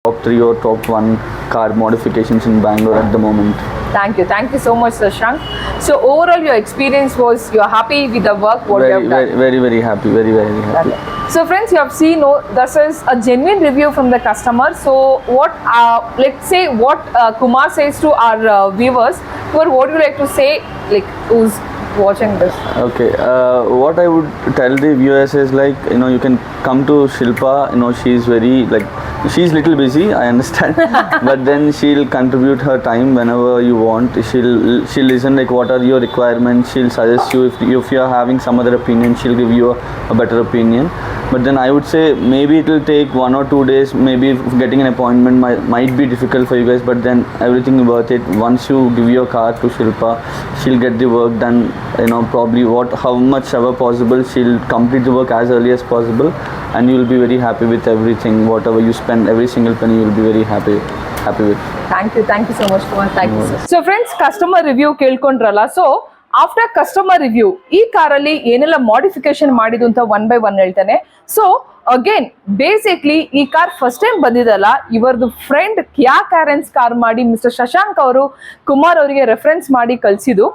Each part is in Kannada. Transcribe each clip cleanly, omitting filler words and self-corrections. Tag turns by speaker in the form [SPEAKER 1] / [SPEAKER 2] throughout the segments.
[SPEAKER 1] top 3 or top 1 car modifications in Bangalore at the moment.
[SPEAKER 2] Thank you so much, Shashank. So overall, your experience was you're happy with the work what you have done.
[SPEAKER 1] Very happy, very happy.
[SPEAKER 2] So friends, you have seen this is a genuine review from the customer. So what let's say what Kumar says to our viewers. What would you like to say, like who's watching this?
[SPEAKER 1] Okay, what I would tell the viewers is like, you can come to Shilpa. She's very like, she's little busy, I understand, but then she'll contribute her time whenever you want. She'll listen like what are your requirements. She'll suggest you if you're having some other opinion, she'll give you a better opinion. But then I would say maybe it will take 1 or 2 days. Maybe getting an appointment might be difficult for you guys, but then everything worth it. Once you give your car to Shilpa, she'll get the work done. Probably how much ever possible, she'll complete the work as early as possible, and you'll be very happy with everything. Whatever you spend, every single penny, you'll be very happy with.
[SPEAKER 2] Thank you so much, Kumar. Thank you, sir. So friends, customer review ಕೇಳ್ಕೊಂಡ್ರಲ್ಲ. So after customer review ಈ ಕಾರಲ್ಲಿ ಏನೆಲ್ಲ ಮಾಡಿಫಿಕೇಶನ್ ಮಾಡಿದ್ದು ಅಂತ 1 by 1 ಹೇಳ್ತಾನೆ. ಸೊ ಅಗೇನ್ ಬೇಸಿಕ್ಲಿ ಈ ಕಾರ್ ಫಸ್ಟ್ ಟೈಮ್ ಬಂದಿದಲ್ಲ, ಇವರದು ಫ್ರೆಂಡ್ ಕ್ಯಾ ಕ್ಯಾರೆನ್ಸ್ ಕಾರ್ ಮಾಡಿ ಮಿಸ್ಟರ್ ಶಶಾಂಕ್ ಅವರು ಕುಮಾರ್ ಅವರಿಗೆ ರೆಫರೆನ್ಸ್ ಮಾಡಿ ಕಳಿಸಿದ್ದು.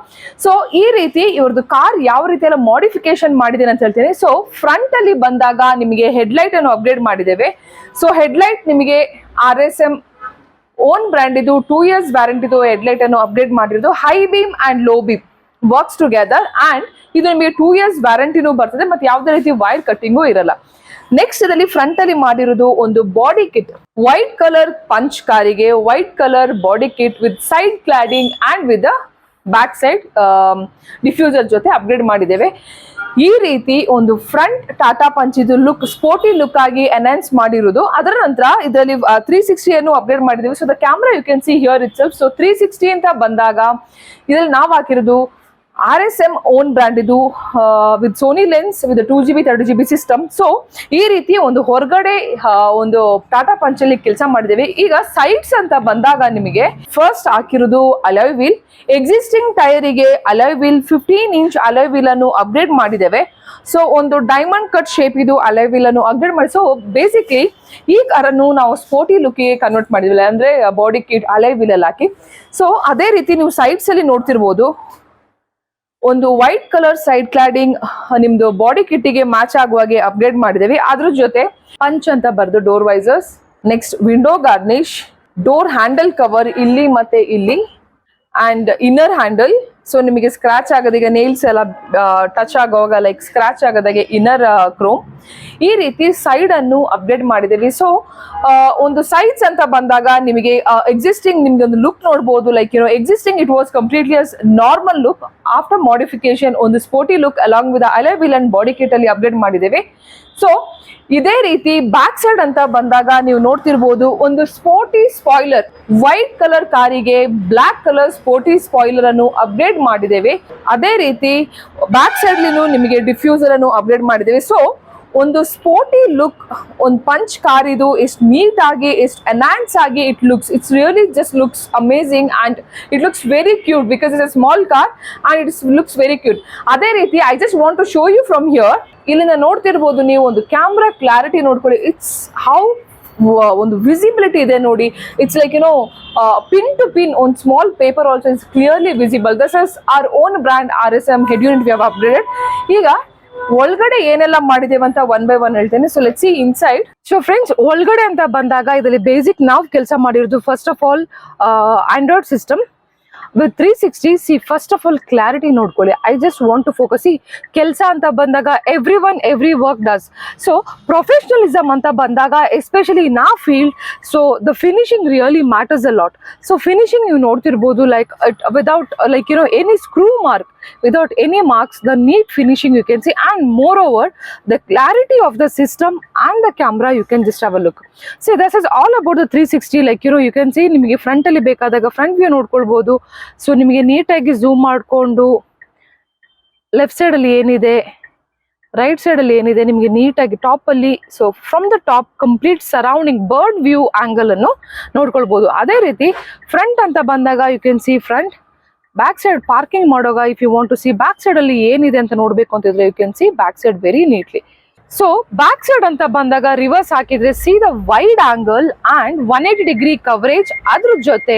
[SPEAKER 2] ಸೊ ಈ ರೀತಿ ಇವ್ರದ್ದು ಕಾರ್ ಯಾವ ರೀತಿ ಎಲ್ಲ ಮಾಡಿಫಿಕೇಶನ್ ಮಾಡಿದ್ದೇನೆ ಅಂತ ಹೇಳ್ತೀನಿ. ಸೊ ಫ್ರಂಟ್ ಅಲ್ಲಿ ಬಂದಾಗ ನಿಮಗೆ ಹೆಡ್ಲೈಟ್ ಅನ್ನು ಅಪ್ಗ್ರೇಡ್ ಮಾಡಿದ್ದೇವೆ. ಸೊ ಹೆಡ್ಲೈಟ್ ನಿಮಗೆ RSM ಓನ್ ಬ್ರ್ಯಾಂಡ್ ಇದು 2 years ವ್ಯಾರಂಟಿದು ಹೆಡ್ಲೈಟ್ ಅನ್ನು ಅಪ್ಗ್ರೇಡ್ ಮಾಡಿರೋದು. High beam and low beam works together and ಇದು ನಿಮಗೆ 2 years ವ್ಯಾರಂಟಿನೂ ಬರ್ತದೆ, ಮತ್ತೆ ಯಾವುದೇ ರೀತಿ ವೈರ್ ಕಟ್ಟಿಂಗು ಇರಲ್ಲ. ನೆಕ್ಸ್ಟ್ ಇದರಲ್ಲಿ ಫ್ರಂಟ್ ಅಲ್ಲಿ ಮಾಡಿರೋದು ಒಂದು body kit, white colour punch ಕಾರಿಗೆ white colour body kit with side cladding and with back side diffuser ಜೊತೆ ಅಪ್ಗ್ರೇಡ್ ಮಾಡಿದ್ದೇವೆ. ಈ ರೀತಿ ಒಂದು ಫ್ರಂಟ್ ಟಾಟಾ ಪಂಚ್ ಇದು ಲುಕ್ ಸ್ಪೋರ್ಟಿ ಲುಕ್ ಆಗಿ ಎನ್ಹಾನ್ಸ್ ಮಾಡಿರೋದು. ಅದರ ನಂತರ ಇದರಲ್ಲಿ 360 ಅನ್ನು ಅಪ್ಗ್ರೇಡ್ ಮಾಡಿದ್ದೇವೆ. So the camera you can see here itself. So 360 ಅಂತ ಬಂದಾಗ ಇದರಲ್ಲಿ ನಾವು ಹಾಕಿರೋದು RSM ಓನ್ ಬ್ರ್ಯಾಂಡ್ ಇದು with Sony lens with 2GB 30GB system. So ಈ ರೀತಿ ಒಂದು ಹೊರಗಡೆ ಒಂದು ಟಾಟಾ ಪಂಚಲ್ಲಿ ಕೆಲಸ ಮಾಡಿದ್ದೇವೆ. ಈಗ ಸೈಡ್ಸ್ ಅಂತ ಬಂದಾಗ ನಿಮಗೆ ಫಸ್ಟ್ ಹಾಕಿರೋದು ಅಲಾಯ್ ವೀಲ್. ಎಕ್ಸಿಸ್ಟಿಂಗ್ ಟೈರಿಗೆ alloy wheel 15 inch alloy wheel ಅನ್ನು ಅಪ್ಗ್ರೇಡ್ ಮಾಡಿದ್ದೇವೆ. ಸೊ ಒಂದು ಡೈಮಂಡ್ ಕಟ್ ಶೇಪ್ ಇದು ಅಲಾಯ್ ವೀಲ್ ಅನ್ನು ಅಪ್ಗ್ರೇಡ್ ಮಾಡಿ. ಸೊ ಬೇಸಿಕ್ಲಿ ಈ ಕಾರನ್ನು ನಾವು ಸ್ಪೋರ್ಟಿ ಲುಕ್ಗೆ ಕನ್ವರ್ಟ್ ಮಾಡಿದ್ವಿ, ಅಂದ್ರೆ ಬಾಡಿ ಕಿಟ್ ಅಲಾಯ್ ವೀಲ್ ಅಲ್ಲಿ ಹಾಕಿ. ಸೊ ಅದೇ ರೀತಿ ನೀವು ಸೈಡ್ಸ್ ಅಲ್ಲಿ ನೋಡ್ತಿರ್ಬೋದು, ಒಂದು ವೈಟ್ ಕಲರ್ ಸೈಡ್ ಕ್ಲಾಡಿಂಗ್ ನಿಮ್ದು ಬಾಡಿ ಕಿಟ್ಟಿಗೆ ಮ್ಯಾಚ್ ಆಗುವಾಗೆ ಅಪ್ಗ್ರೇಡ್ ಮಾಡಿದ್ದೇವೆ. ಅದ್ರ ಜೊತೆ ಪಂಚ್ ಅಂತ ಬರ್ದು door visors, next window garnish, door handle cover ಇಲ್ಲಿ ಮತ್ತೆ ಇಲ್ಲಿ, ಅಂಡ್ ಇನ್ನರ್ ಹ್ಯಾಂಡಲ್. ಸೊ ನಿಮಗೆ ಸ್ಕ್ರಾಚ್ ಆಗೋದಿಗೆ ನೇಲ್ಸ್ ಎಲ್ಲ ಟಚ್ ಆಗೋವಾಗ ಲೈಕ್ ಸ್ಕ್ರಾಚ್ ಆಗೋದಾಗೆ ಇನ್ನರ್ ಕ್ರೋಮ್. ಈ ರೀತಿ ಸೈಡ್ ಅನ್ನು ಅಪ್ಡೇಟ್ ಮಾಡಿದ್ದೀವಿ. ಸೊ ಒಂದು ಸೈಡ್ಸ್ ಅಂತ ಬಂದಾಗ ನಿಮಗೆ ಎಕ್ಸಿಸ್ಟಿಂಗ್ ನಿಮ್ಗೆ ಒಂದು ಲುಕ್ ನೋಡಬಹುದು. Like existing it was completely normal look. After modification ಒಂದು sporty look along with alloy wheel and body kit ಅಲ್ಲಿ ಅಪ್ಡೇಟ್ ಮಾಡಿದ್ದೇವೆ. ಸೊ ಇದೇ ರೀತಿ ಬ್ಯಾಕ್ ಸೈಡ್ ಅಂತ ಬಂದಾಗ ನೀವು ನೋಡ್ತಿರ್ಬೋದು, ಒಂದು ಸ್ಪೋರ್ಟಿ ಸ್ಪಾಯ್ಲರ್ ವೈಟ್ ಕಲರ್ ಕಾರಿಗೆ ಬ್ಲಾಕ್ ಕಲರ್ ಸ್ಪೋರ್ಟಿ ಸ್ಪಾಯ್ಲರ್ ಅನ್ನು ಅಪ್ಗ್ರೇಡ್ ಮಾಡಿದ್ದೇವೆ. ಅದೇ ರೀತಿ ಬ್ಯಾಕ್ ಸೈಡ್ ನಿಮಗೆ ಡಿಫ್ಯೂಸರ್ ಅನ್ನು ಅಪ್ಗ್ರೇಡ್ ಮಾಡಿದ್ದೇವೆ. ಸೊ ಒಂದು ಸ್ಪೋರ್ಟಿ ಲುಕ್, ಒಂದು ಪಂಚ್ ಕಾರ್ ಇದು ಎಷ್ಟು ನೀಟ್ ಆಗಿ ಎಷ್ಟು ಎನ್ಹಾನ್ಸ್ ಆಗಿ it's really just looks amazing and it looks very cute because it's a small car and it's looks very cute. ಅದೇ ರೀತಿ I just want to show you from here. ಇಲ್ಲಿಂದ ನೋಡ್ತಿರ್ಬೋದು ನೀವು, ಒಂದು ಕ್ಯಾಮ್ರಾ ಕ್ಲಾರಿಟಿ ನೋಡ್ಕೊಳ್ಳಿ. ಇಟ್ಸ್ ಹೌ ಒಂದು ವಿಸಿಬಿಲಿಟಿ ಇದೆ ನೋಡಿ. It's like pin to pin ಒಂದು small paper also is clearly visible. This is our own brand RSM head unit we have upgraded. ಈಗ ಒಳಗಡೆ ಏನೆಲ್ಲ ಮಾಡಿದೇವೆ ಅಂತ 1 by 1 ಹೇಳ್ತೇನೆ. So let's see inside. So friends, ಒಳಗಡೆ ಅಂತ ಬಂದಾಗ ಇದರಲ್ಲಿ ಬೇಸಿಕ್ ನಾವು ಕೆಲಸ ಮಾಡಿರೋದು first of all Android system with 360. see first of all clarity ನೋಡ್ಕೊಳ್ಳಿ. I just want to focus. see ಕೆಲಸ ಅಂತ ಬಂದಾಗ every work does. so professionalism ಅಂತ ಬಂದಾಗ especially in our field, so the finishing really matters a lot. so finishing ನೀವು ನೋಡ್ತಿರ್ಬೋದು, like without like any screw mark, without any marks, the neat finishing you can see, and moreover the clarity of the system and the camera you can just have a look. see this is all about the 360. like you can see ನಿಮಗೆ ಫ್ರಂಟ್ ಅಲ್ಲಿ ಬೇಕಾದಾಗ ಫ್ರಂಟ್ ವ್ಯೂ ನೋಡ್ಕೊಳ್ಬಹುದು. ಸೊ ನಿಮಗೆ ನೀಟಾಗಿ ಝೂಮ್ ಮಾಡಿಕೊಂಡು ಲೆಫ್ಟ್ ಸೈಡ್ ಅಲ್ಲಿ ಏನಿದೆ, ರೈಟ್ ಸೈಡ್ ಅಲ್ಲಿ ಏನಿದೆ ನಿಮಗೆ ನೀಟಾಗಿ ಟಾಪ್ ಅಲ್ಲಿ, so from the top complete surrounding bird view angle ಅನ್ನು ನೋಡ್ಕೊಳ್ಬಹುದು. ಅದೇ ರೀತಿ ಫ್ರಂಟ್ ಅಂತ ಬಂದಾಗ you can see front. Back side parking ಮಾಡೋವಾಗ if you want to see back side ಅಲ್ಲಿ ಏನಿದೆ ಅಂತ ನೋಡ್ಬೇಕು ಅಂತಿದ್ರೆ you can see back side very neatly. So back side ಅಂತ ಬಂದಾಗ ರಿವರ್ಸ್ ಹಾಕಿದ್ರೆ ಸೀದಾ wide angle and 180 degree coverage, ಅದ್ರ ಜೊತೆ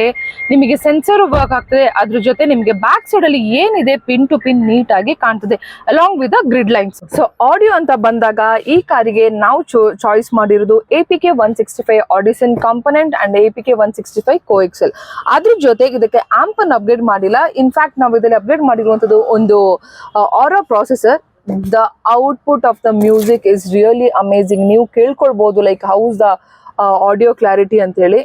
[SPEAKER 2] ನಿಮಗೆ ಸೆನ್ಸರ್ ವರ್ಕ್ ಆಗ್ತದೆ, ಅದ್ರ ಜೊತೆ ನಿಮಗೆ ಬ್ಯಾಕ್ ಸೈಡ್ ಅಲ್ಲಿ ಏನಿದೆ ಪಿನ್ ಟು ಪಿನ್ ನೀಟ್ ಆಗಿ ಕಾಣ್ತದೆ along with grid lines. So audio ಅಂತ ಬಂದಾಗ ಈ ಕಾರಿಗೆ ನಾವು ಚಾಯ್ಸ್ ಮಾಡಿರೋದು APK 165 ಆಡಿಸನ್ ಕಾಂಪೊನೆಂಟ್ ಅಂಡ್ APK 165 ಕೋಎಕ್ಸೆಲ್. ಅದ್ರ ಜೊತೆ ಇದಕ್ಕೆ ಆಂಪ್ ಅನ್ನು ಅಪ್ಗ್ರೇಡ್ ಮಾಡಿಲ್ಲ. ಇನ್ಫ್ಯಾಕ್ಟ್ ನಾವು ಇದರಲ್ಲಿ ಅಪ್ಗ್ರೇಡ್ ಮಾಡಿರುವಂತದ್ದು ಒಂದು Aura processor. The output of the music is really amazing. ನೀವು ಕೇಳ್ಕೊಳ್ಬಹುದು like how's the audio clarity ಅಂತ ಹೇಳಿ.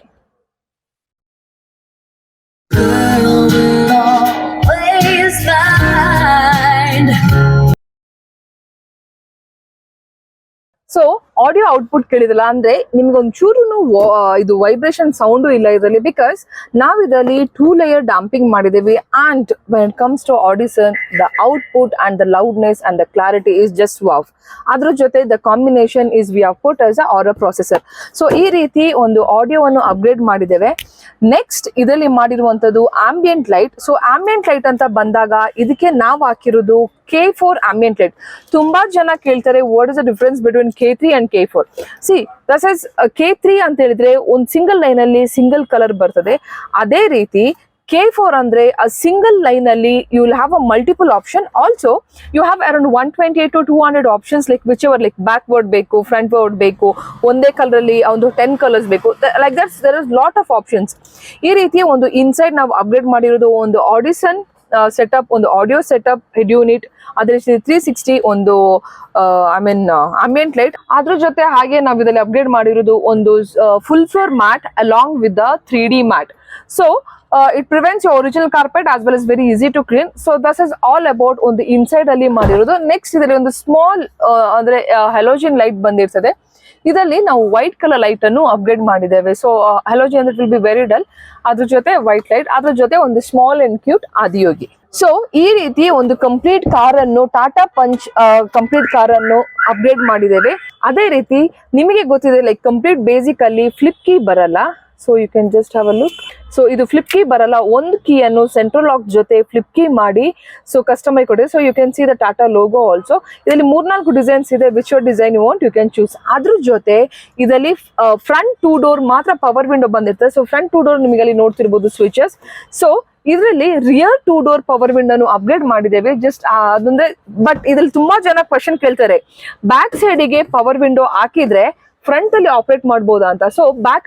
[SPEAKER 2] ಸೊ ಆಡಿಯೋ ಔಟ್ಪುಟ್ ಕೇಳಿದಲ್ಲ ಅಂದ್ರೆ ನಿಮ್ಗೆ ಒಂಚೂರು ಇದು ವೈಬ್ರೇಷನ್ ಸೌಂಡು ಇಲ್ಲ ಇದರಲ್ಲಿ, ಬಿಕಾಸ್ ನಾವು ಇದರಲ್ಲಿ 2 ಲೇಯರ್ ಡ್ಯಾಂಪಿಂಗ್ ಮಾಡಿದೀವಿ. And when it comes to Audison, the output and the loudness and the clarity is just wow. ಅದ್ರ ಜೊತೆ the combination is we have put as a Aura processor. So ಈ ರೀತಿ ಒಂದು ಆಡಿಯೋವನ್ನು ಅಪ್ಗ್ರೇಡ್ ಮಾಡಿದ್ದೇವೆ. ನೆಕ್ಸ್ಟ್ ಇದರಲ್ಲಿ ಮಾಡಿರುವಂತದ್ದು ambient light. So ambient light ಅಂತ ಬಂದಾಗ ಇದಕ್ಕೆ ನಾವು ಹಾಕಿರೋದು K4 ಆಂಬಿಯಂಟ್ ಲೈಟ್. ತುಂಬಾ ಜನ ಕೇಳ್ತಾರೆ what is the difference between K3 and K4. See this is K3 ಅಂತ ಹೇಳಿದ್ರೆ ಒಂದು ಸಿಂಗಲ್ ಲೈನ್ ಅಲ್ಲಿ ಸಿಂಗಲ್ ಕಲರ್ ಬರ್ತದೆ. ಅದೇ ರೀತಿ K4 ಅಂದ್ರೆ a single line ಅಲ್ಲಿ you will have a multiple option. Also you have around 128 to 200 options, like whichever, like backward ಬೇಕು, frontward ಬೇಕು, ಒಂದೇ ಕಲರ್ ಅಲ್ಲಿ ಒಂದು 10 ಕಲರ್ಸ್ ಬೇಕು, like that there is lot of options. ಈ ರೀತಿ ಒಂದು ಇನ್ಸೈಡ್ ನಾವು ಅಪ್ಗ್ರೇಡ್ ಮಾಡಿರೋದು ಒಂದು ಆಡಿಸನ್ ಸೆಟಪ್, ಒಂದು ಆಡಿಯೋ ಸೆಟಪ್, ಹೆಡ್ ಯೂನಿಟ್, ಅದ್ರ 360 ಒಂದು ಆಂಬಿಯಂಟ್ ಲೈಟ್. ಅದ್ರ ಜೊತೆ ಹಾಗೆ ನಾವು ಇದರಲ್ಲಿ ಅಪ್ಗ್ರೇಡ್ ಮಾಡಿರೋದು ಒಂದು full floor mat along with the 3D mat. So it prevents your original carpet as well as very easy to clean. So this is all about ಒಂದು ಇನ್ಸೈಡ್ ಅಲ್ಲಿ ಮಾಡಿರೋದು. ನೆಕ್ಸ್ಟ್ ಇದರಲ್ಲಿ ಒಂದು ಸ್ಮಾಲ್ ಅಂದ್ರೆ ಹ್ಯಾಲೋಜನ್ ಲೈಟ್ ಬಂದಿರ್ತದೆ. ಇದರಲ್ಲಿ ನಾವು ವೈಟ್ ಕಲರ್ ಲೈಟ್ ಅನ್ನು ಅಪ್ಗ್ರೇಡ್ ಮಾಡಿದ್ದೇವೆ. ಸೊ ಹ್ಯಾಲೋಜನ್ ಅಂದ್ರೆ it will be very dull, ಅದ್ರ ಜೊತೆ ವೈಟ್ ಲೈಟ್, ಅದ್ರ ಜೊತೆ ಒಂದು small and cute Adiyogi. So ಈ ರೀತಿ ಒಂದು ಕಂಪ್ಲೀಟ್ ಕಾರ್ ಅನ್ನು ಟಾಟಾ ಪಂಚ್ ಕಂಪ್ಲೀಟ್ ಕಾರ್ ಅನ್ನು ಅಪ್ಗ್ರೇಡ್ ಮಾಡಿದ್ದೇವೆ. ಅದೇ ರೀತಿ ನಿಮಗೆ ಗೊತ್ತಿದೆ ಲೈಕ್ ಕಂಪ್ಲೀಟ್ ಬೇಸಿಕ್ ಅಲ್ಲಿ ಫ್ಲಿಪ್ ಕೀ ಬರಲ್ಲ. So you can just have a look. So ಇದು ಫ್ಲಿಪ್ ಕೀ ಬರಲ್ಲ, ಒಂದು ಕೀ ಅನ್ನು ಸೆಂಟ್ರಲ್ ಲಾಕ್ ಜೊತೆ ಫ್ಲಿಪ್ ಕೀ ಮಾಡಿ ಸೊ ಕಸ್ಟಮರ್ ಕೊಟ್ಟಿದೆ. So you can see the Tata logo also. ಇದರಲ್ಲಿ 3-4 ಡಿಸೈನ್ಸ್ ಇದೆ, which design you want you can choose. ಅದ್ರ ಜೊತೆ ಇದರಲ್ಲಿ ಫ್ರಂಟ್ 2 ಡೋರ್ ಮಾತ್ರ ಪವರ್ ವಿಂಡೋ ಬಂದಿರ್ತದೆ. ಸೊ ಫ್ರಂಟ್ 2 ಡೋರ್ ನಿಮಗೆ ಅಲ್ಲಿ ನೋಡ್ತಿರ್ಬೋದು ಸ್ವಿಚಸ್. ಸೊ ಇದರಲ್ಲಿ ರಿಯರ್ 2 ಡೋರ್ ಪವರ್ ವಿಂಡೋನು ಅಪ್ಗ್ರೇಡ್ ಮಾಡಿದ್ದೇವೆ. ಜಸ್ಟ್ ಅದಂದ್ರೆ ಬಟ್ ಇದ್ರಲ್ಲಿ ತುಂಬಾ ಜನ ಕ್ವಶನ್ ಕೇಳ್ತಾರೆ, ಬ್ಯಾಕ್ ಸೈಡಿಗೆ ಪವರ್ ವಿಂಡೋ ಹಾಕಿದ್ರೆ ಫ್ರಂಟ್ ಅಲ್ಲಿ ಆಪರೇಟ್ ಮಾಡಬಹುದಾ ಅಂತ. ಸೊ ಬ್ಯಾಕ್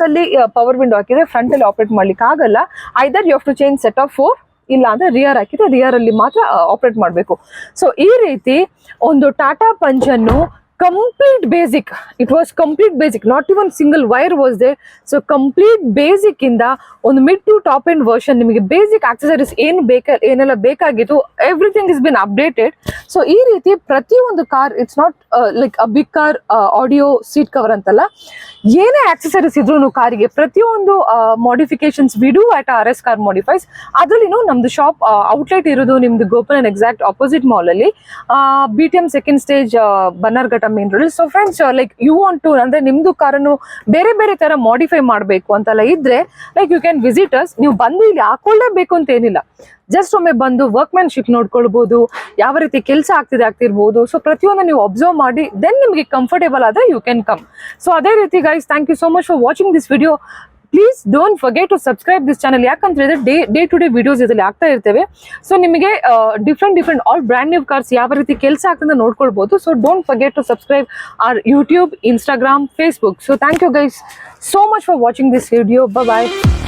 [SPEAKER 2] ಅಲ್ಲಿ ಪವರ್ ವಿಂಡೋ ಹಾಕಿದ್ರೆ ಫ್ರಂಟ್ ಅಲ್ಲಿ ಆಪರೇಟ್ ಮಾಡ್ಲಿಕ್ಕೆ ಆಗಲ್ಲ. Either you have to change set of 4, ಇಲ್ಲ ಅಂದ್ರೆ ರಿಯರ್ ಹಾಕಿದ್ರೆ ರಿಯರ್ ಅಲ್ಲಿ ಮಾತ್ರ ಆಪರೇಟ್ ಮಾಡಬೇಕು. ಸೊ ಈ ರೀತಿ ಒಂದು ಟಾಟಾ ಪಂಚ್ ಅನ್ನು complete basic, it was complete basic, not even single wire was there. So complete basic ಇಂದ ಒಂದು mid to top end version ನಿಮಗೆ ಬೇಸಿಕ್ ಆಕ್ಸೆಸರೀಸ್ ಏನೆಲ್ಲ ಬೇಕಾಗಿತ್ತು, everything is been updated. So ಈ ರೀತಿ ಪ್ರತಿಯೊಂದು car, it's not like a big car audio seat cover ಅಂತಲ್ಲ, ಏನೇ ಆಕ್ಸೆಸರೀಸ್ ಇದ್ರು ಕಾರಿಗೆ ಪ್ರತಿಯೊಂದು modifications we do at RS car modifies. ಅದರಲ್ಲಿ ನಮ್ದು ಶಾಪ್ ಔಟ್ಲೆಟ್ ಇರೋದು ನಿಮ್ದು ಗೋಪನ್ ಎಕ್ಸಾಕ್ಟ್ ಆಪೋಸಿಟ್ ಮಾಲ್ ಅಲ್ಲಿ, BTM second stage Bannerghatta main road. So friends like you want to ಅಂದ್ರೆ ನಿಮ್ದು ಕಾರನ್ನು ಬೇರೆ ಬೇರೆ ತರ ಮಾಡಿಫೈ ಮಾಡಬೇಕು ಅಂತೆಲ್ಲ ಇದ್ರೆ like you can visit us. ನೀವು ಬಂದು ಇಲ್ಲಿ ಹಾಕೊಳ್ಳೇಬೇಕು ಅಂತ ಏನಿಲ್ಲ, ಜಸ್ಟ್ ಒಮ್ಮೆ ಬಂದು ವರ್ಕ್ಮ್ಯಾನ್ಶಿಪ್ ನೋಡ್ಕೊಳ್ಬಹುದು, ಯಾವ ರೀತಿ ಕೆಲಸ ಆಗ್ತಿರ್ಬೋದು. ಸೊ ಪ್ರತಿಯೊಂದು ನೀವು ಅಬ್ಸರ್ವ್ ಮಾಡಿ ದೆನ್ ನಿಮಗೆ ಕಂಫರ್ಟೇಬಲ್ ಆದ್ರೆ ಯು ಕ್ಯಾನ್ ಕಮ್. ಸೊ ಅದೇ ರೀತಿ guys, thank you so much for watching this video. Please don't forget to subscribe this channel. ಯಾಕಂತ ಹೇಳಿದ್ರೆ ಡೇ ಟು ಡೇ ವಿಡಿಯೋಸ್ ಇದರಲ್ಲಿ ಆಗ್ತಾ ಇರ್ತೇವೆ. ಸೊ ನಿಮಗೆ different all brand new cars ಯಾವ ರೀತಿ ಕೆಲಸ ಆಗ್ತದೆ ನೋಡ್ಕೊಳ್ಬಹುದು. So don't forget to subscribe our YouTube, Instagram, Facebook. So thank you guys so much for watching this video. Bye bye.